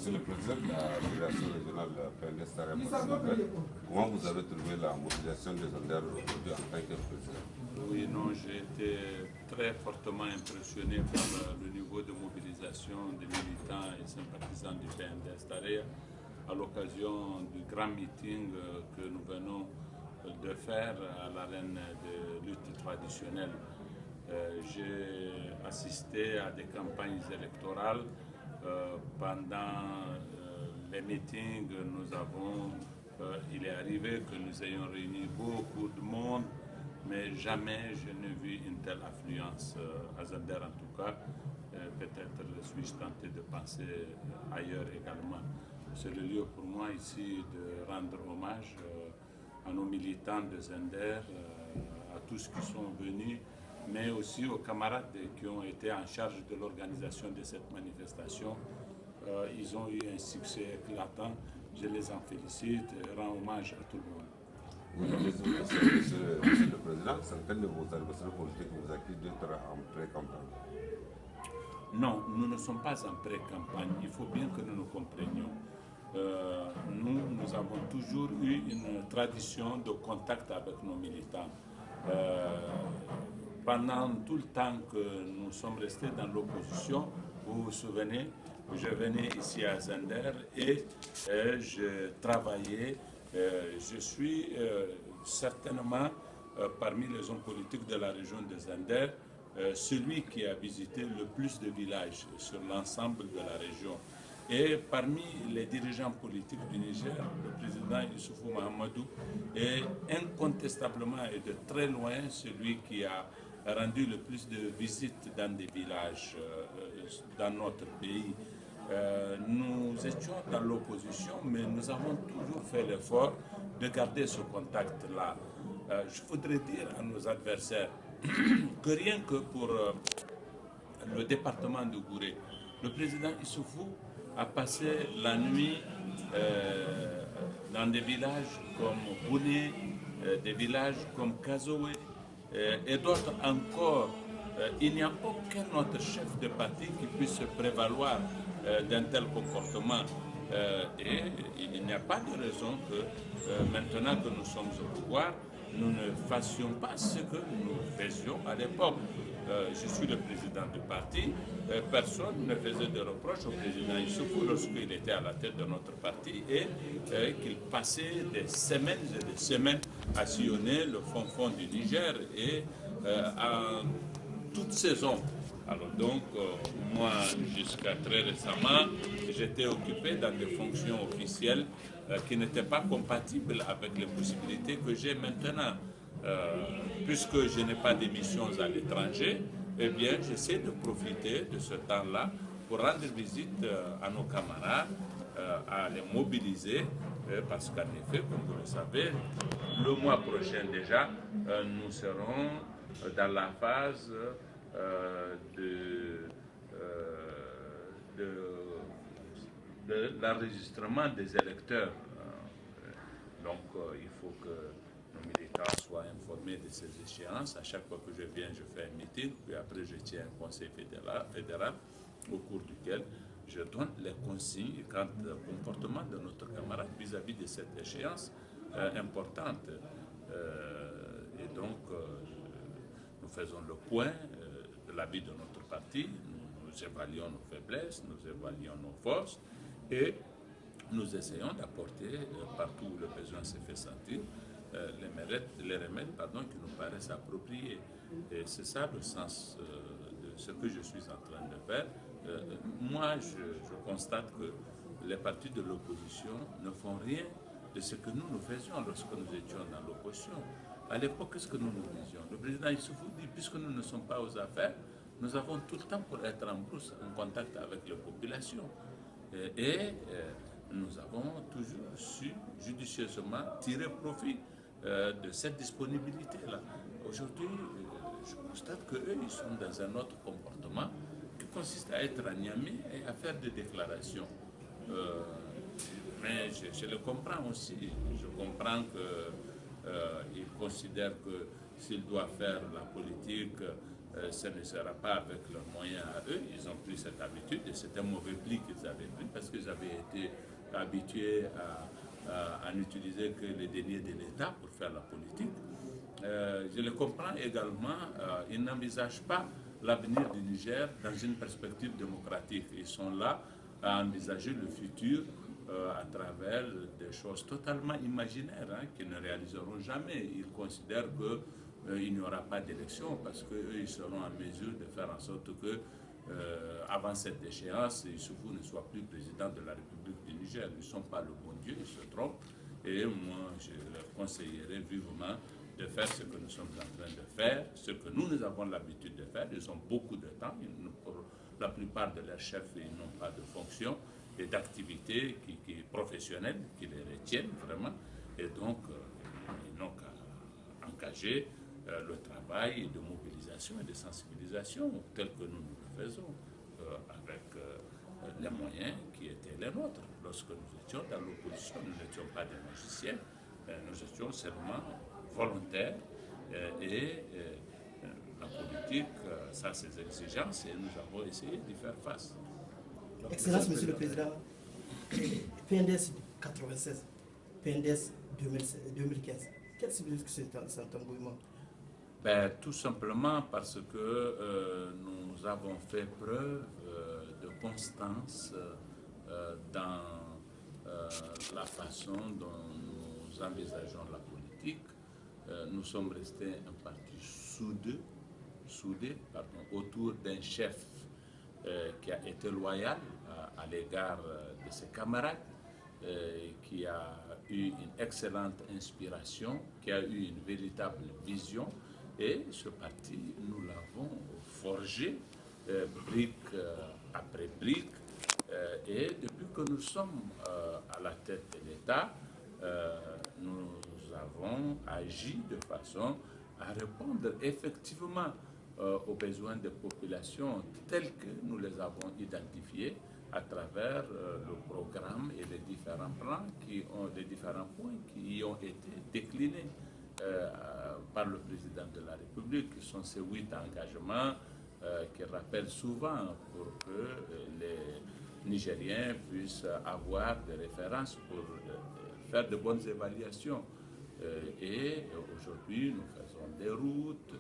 Monsieur le Président de la Fédération régionale PNDS Taraya, comment vous avez trouvé la mobilisation des Zanders aujourd'hui en tant que président? Oui, non, j'ai été très fortement impressionné par le niveau de mobilisation des militants et sympathisants du PNDS Taraya à l'occasion du grand meeting que nous venons de faire à l'arène de lutte traditionnelle. J'ai assisté à des campagnes électorales. Pendant les meetings, il est arrivé que nous ayons réuni beaucoup de monde, mais jamais je n'ai vu une telle affluence à Zander en tout cas. Peut-être suis-je tenté de penser ailleurs également. C'est le lieu pour moi ici de rendre hommage à nos militants de Zander, à tous qui sont venus, mais aussi aux camarades qui ont été en charge de l'organisation de cette manifestation. Ils ont eu un succès éclatant. Je les en félicite et rends hommage à tout le monde. Monsieur le Président, certains de vos adversaires politiques vous accusent d'être en pré-campagne. Non, nous ne sommes pas en pré-campagne. Il faut bien que nous nous comprenions. Nous avons toujours eu une tradition de contact avec nos militants. Pendant tout le temps que nous sommes restés dans l'opposition, vous vous souvenez, je venais ici à Zander et je travaillais. Je suis certainement parmi les hommes politiques de la région de Zander, celui qui a visité le plus de villages sur l'ensemble de la région. Et parmi les dirigeants politiques du Niger, le président Issoufou Mahamadou est incontestablement et de très loin celui qui a rendu le plus de visites dans des villages dans notre pays. Nous étions dans l'opposition, mais nous avons toujours fait l'effort de garder ce contact-là. Je voudrais dire à nos adversaires que rien que pour le département de Gouré, le président Issoufou a passé la nuit dans des villages comme Bouné, des villages comme Kazoé et d'autres encore. Il n'y a aucun autre chef de parti qui puisse se prévaloir d'un tel comportement. Et il n'y a pas de raison que maintenant que nous sommes au pouvoir, nous ne fassions pas ce que nous faisions à l'époque. Je suis le président du parti, personne ne faisait de reproches au président Issoufou lorsqu'il était à la tête de notre parti et qu'il passait des semaines et des semaines à sillonner le fond du Niger et en toute saison. Alors donc, moi, jusqu'à très récemment, j'étais occupé dans des fonctions officielles qui n'étaient pas compatibles avec les possibilités que j'ai maintenant. Puisque je n'ai pas de missions à l'étranger, eh bien, j'essaie de profiter de ce temps-là pour rendre visite à nos camarades, à les mobiliser, parce qu'en effet, comme vous le savez, le mois prochain déjà, nous serons dans la phase de l'enregistrement des électeurs. Donc, il faut que nos militants soient informés de ces échéances. À chaque fois que je viens, je fais un meeting, puis après je tiens un conseil fédéral au cours duquel je donne les consignes quant au comportement de notre camarade vis-à-vis de cette échéance importante. Et donc, nous faisons le point de la vie de notre parti, nous évaluons nos faiblesses, nous évaluons nos forces et nous essayons d'apporter partout où le besoin se fait sentir les remèdes qui nous paraissent appropriés. Et c'est ça le sens de ce que je suis en train de faire. Moi, je constate que les partis de l'opposition ne font rien de ce que nous faisions lorsque nous étions dans l'opposition. À l'époque, qu'est-ce que nous disions? Le président Issoufou dit, puisque nous ne sommes pas aux affaires, nous avons tout le temps pour être en brousse, en contact avec les populations. Et nous avons toujours su judicieusement tirer profit de cette disponibilité-là. Aujourd'hui, je constate qu'eux, ils sont dans un autre comportement qui consiste à être à Niamey et à faire des déclarations. Mais je le comprends aussi. Je comprends qu'ils considèrent que s'ils doivent faire la politique ce ne sera pas avec leurs moyens à eux. Ils ont pris cette habitude et c'est un mauvais pli qu'ils avaient pris parce qu'ils avaient été habitués à n'utiliser que les deniers de l'État pour faire la politique. Je le comprends également, ils n'envisagent pas l'avenir du Niger dans une perspective démocratique. Ils sont là à envisager le futur à travers des choses totalement imaginaires qu'ils ne réaliseront jamais. Ils considèrent qu'il n'y aura pas d'élection parce qu'eux, ils seront en mesure de faire en sorte que avant cette échéance, Issoufou ne soit plus président de la République du Niger. Ils ne sont pas le bon Dieu, ils se trompent. Et moi, je leur conseillerais vivement de faire ce que nous sommes en train de faire, ce que nous avons l'habitude de faire. Ils ont beaucoup de temps. Pour la plupart de leurs chefs, ils n'ont pas de fonction et d'activités professionnelles qui les retiennent vraiment. Et donc, ils n'ont qu'à engager le travail de mobilisation et de sensibilisation tel que nous le faisons avec les moyens qui étaient les nôtres. Lorsque nous étions dans l'opposition, nous n'étions pas des magiciens, nous étions seulement volontaires et la politique, ça a ses exigences et nous avons essayé d'y faire face. Excellence, Monsieur le Président, PNDS 96, PNDS 2015, quel signifie cet engouement? Tout simplement parce que nous avons fait preuve de constance dans la façon dont nous envisageons la politique. Nous sommes restés un parti soudé autour d'un chef qui a été loyal à l'égard de ses camarades, qui a eu une excellente inspiration, qui a eu une véritable vision. Et ce parti, nous l'avons forgé brique après brique. Et depuis que nous sommes à la tête de l'État, nous avons agi de façon à répondre effectivement aux besoins des populations tels que nous les avons identifiés à travers le programme et les différents plans les différents points qui y ont été déclinés par le président de la République, qui sont ces 8 engagements qu'il rappelle souvent pour que les Nigériens puissent avoir des références pour faire de bonnes évaluations. Et aujourd'hui, nous faisons des routes,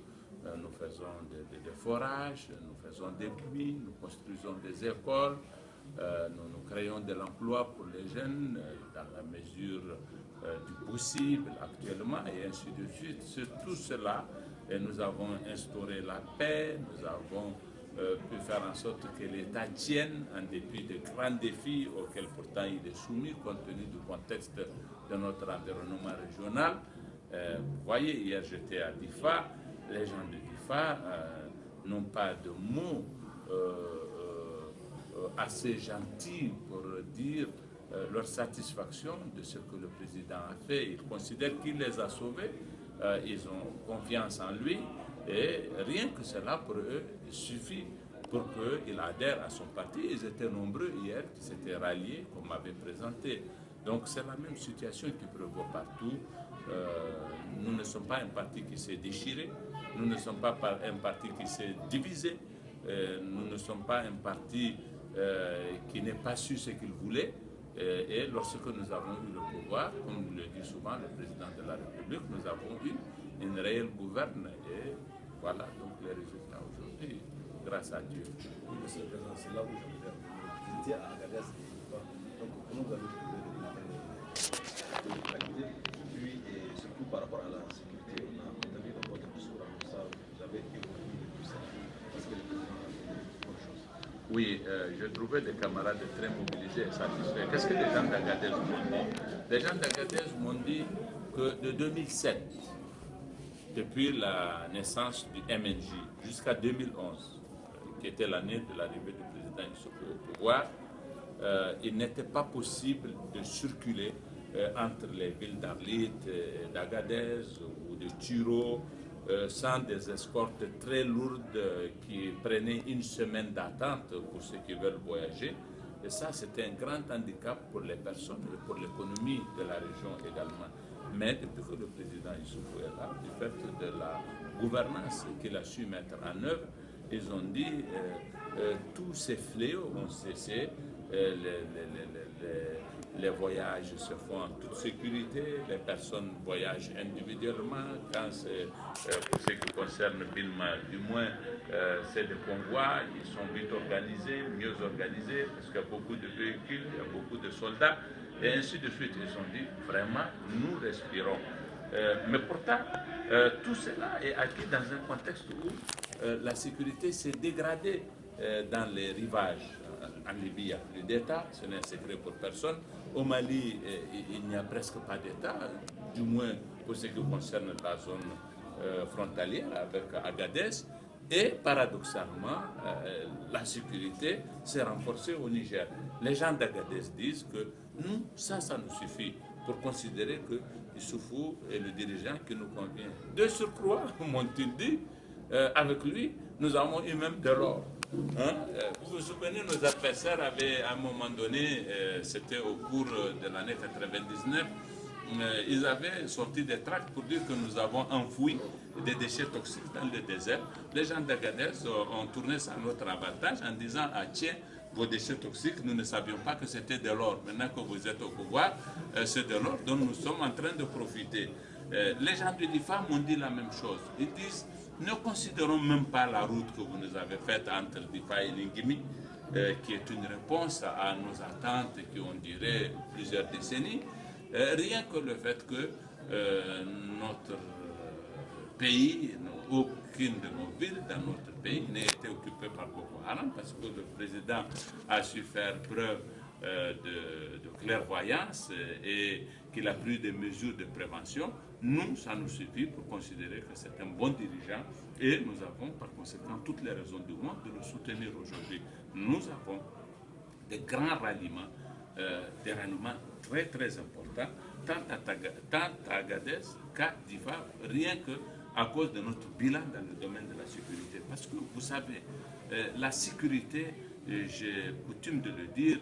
nous faisons des forages, nous faisons des puits, nous construisons des écoles, nous créons de l'emploi pour les jeunes dans la mesure du possible actuellement et ainsi de suite. C'est tout cela, et nous avons instauré la paix, nous avons pu faire en sorte que l'État tienne en dépit des grands défis auxquels pourtant il est soumis compte tenu du contexte de notre environnement régional. Vous voyez, hier j'étais à Difa, les gens de Difa n'ont pas de mots assez gentils pour dire leur satisfaction de ce que le président a fait. Ils considèrent qu'il les a sauvés, ils ont confiance en lui et rien que cela pour eux suffit pour qu'ils adhèrent à son parti. Ils étaient nombreux hier qui s'étaient ralliés, qu'on m'avait présenté. Donc c'est la même situation qui prévaut partout. Nous ne sommes pas un parti qui s'est déchiré, nous ne sommes pas un parti qui s'est divisé, nous ne sommes pas un parti qui n'a pas su ce qu'il voulait. Et lorsque nous avons eu le pouvoir, comme le dit souvent le président de la République, nous avons eu une réelle gouverne. Et voilà donc les résultats aujourd'hui, grâce à Dieu. Monsieur le Président, c'est là où je voulais revenir. Vous étiez à Agadez, donc comment vous avez trouvé de l'activité, puis et surtout par rapport à la sécurité, on a entendu dans votre discours à ça, vous avez évolué depuis ça, parce que le président a fait de bonnes choses. Oui, j'ai trouvé des camarades très mobilisés et satisfaits. Qu'est-ce que les gens d'Agadez m'ont dit? Les gens d'Agadez m'ont dit que de 2007, depuis la naissance du MNJ jusqu'à 2011, qui était l'année de l'arrivée du président Issoufou au pouvoir, il n'était pas possible de circuler entre les villes d'Arlit, d'Agadez ou de Tiro, sans des escortes très lourdes qui prenaient une semaine d'attente pour ceux qui veulent voyager. Et ça, c'était un grand handicap pour les personnes et pour l'économie de la région également. Mais depuis que le président Issoufou est là, du fait de la gouvernance qu'il a su mettre en œuvre, ils ont dit tous ces fléaux ont cessé, les voyages se font en toute sécurité, les personnes voyagent individuellement, quand c'est pour ce qui concerne Bilma, du moins c'est des convois, ils sont vite organisés, mieux organisés, parce qu'il y a beaucoup de véhicules, il y a beaucoup de soldats, et ainsi de suite. Ils ont dit vraiment, nous respirons. Mais pourtant, tout cela est acquis dans un contexte où la sécurité s'est dégradée dans les rivages. En Libye, il n'y a plus d'État, ce n'est un secret pour personne. Au Mali, il n'y a presque pas d'État, du moins pour ce qui concerne la zone frontalière avec Agadez. Et paradoxalement, la sécurité s'est renforcée au Niger. Les gens d'Agadez disent que nous, ça nous suffit pour considérer que Issoufou est le dirigeant qui nous convient. De surcroît, m'ont-ils dit, avec lui, nous avons eu même de l'or. Hein? Vous vous souvenez, nos adversaires avaient à un moment donné, c'était au cours de l'année 99, ils avaient sorti des tracts pour dire que nous avons enfoui des déchets toxiques dans le désert. Les gens d'Agadez ont tourné ça à notre avantage en disant « Ah tiens, vos déchets toxiques, nous ne savions pas que c'était de l'or. Maintenant que vous êtes au pouvoir, c'est de l'or dont nous sommes en train de profiter. » Les gens de l'IFA m'ont dit la même chose. Ils disent « Ne considérons même pas la route que vous nous avez faite entre l'IFA et Lingimi, qui est une réponse à nos attentes qui ont duré plusieurs décennies. Rien que le fait que notre pays, aucune de nos villes dans notre pays n'ait été occupée par Boko Haram, parce que le président a su faire preuve de clairvoyance et qu'il a pris des mesures de prévention. Nous, ça nous suffit pour considérer que c'est un bon dirigeant et nous avons par conséquent toutes les raisons du monde de le soutenir aujourd'hui. Nous avons des grands ralliements, des ralliements très très importants, tant à Agadez qu'à Difa, rien que à cause de notre bilan dans le domaine de la sécurité. Parce que vous savez, la sécurité, j'ai coutume de le dire,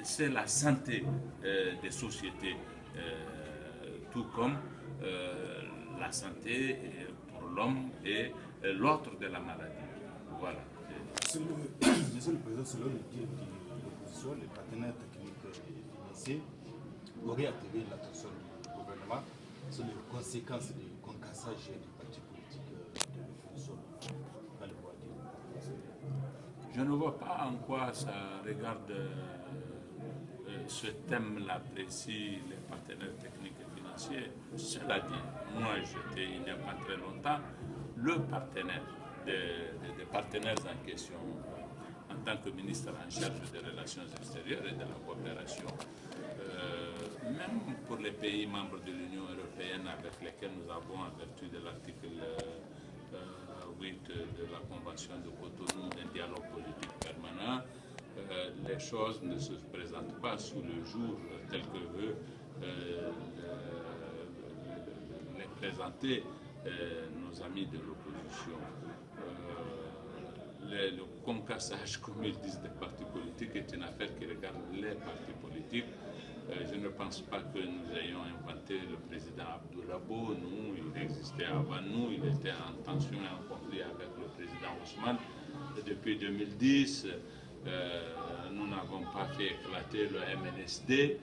c'est la santé des sociétés, tout comme la santé pour l'homme et l'autre de la maladie. Voilà. Monsieur le Président, selon le dire de l'opposition, les partenaires techniques et financiers auraient attiré l'attention du gouvernement sur les conséquences du concassage du parti politique de l'opposition. Je ne vois pas en quoi ça regarde ce thème-là précis, les partenaires techniques et financiers. Cela dit, moi j'étais il n'y a pas très longtemps le partenaire des partenaires en question en tant que ministre en charge des relations extérieures et de la coopération. Même pour les pays membres de l'Union européenne avec lesquels nous avons, en vertu de l'article 8 de la Convention de Cotonou, un dialogue politique permanent, les choses ne se présentent pas sous le jour tel que veut les présenter nos amis de l'opposition. Le concassage, comme ils disent, des partis politiques est une affaire qui regarde les partis politiques. Je ne pense pas que nous ayons inventé le président Abdoulabo. Nous, il existait avant nous, il était en tension et en conflit avec le président Ousmane. Depuis 2010, nous n'avons pas fait éclater le MNSD.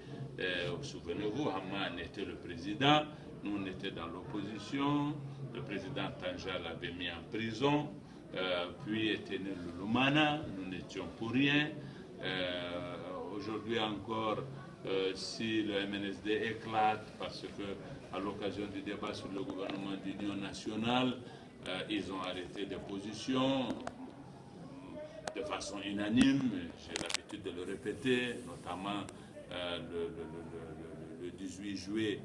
Souvenez-vous, Haman était le président, nous on était dans l'opposition. Le président Tanjal l'avait mis en prison. Puis était né le Lumana, nous n'étions pour rien. Aujourd'hui encore, si le MNSD éclate parce que à l'occasion du débat sur le gouvernement d'union nationale, ils ont arrêté des positions de façon unanime, j'ai l'habitude de le répéter, notamment le 18 juillet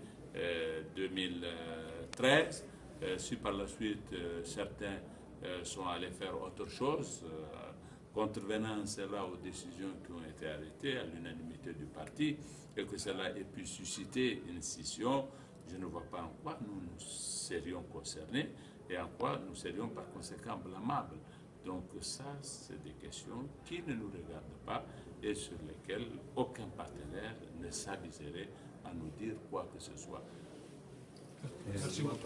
2013, si par la suite certains sont allés faire autre chose, contrevenant cela aux décisions qui ont été arrêtées à l'unanimité du parti, et que cela ait pu susciter une scission, je ne vois pas en quoi nous serions concernés et en quoi nous serions par conséquent blâmables. Donc ça, c'est des questions qui ne nous regardent pas et sur lesquelles aucun partenaire ne s'aviserait à nous dire quoi que ce soit. Merci beaucoup.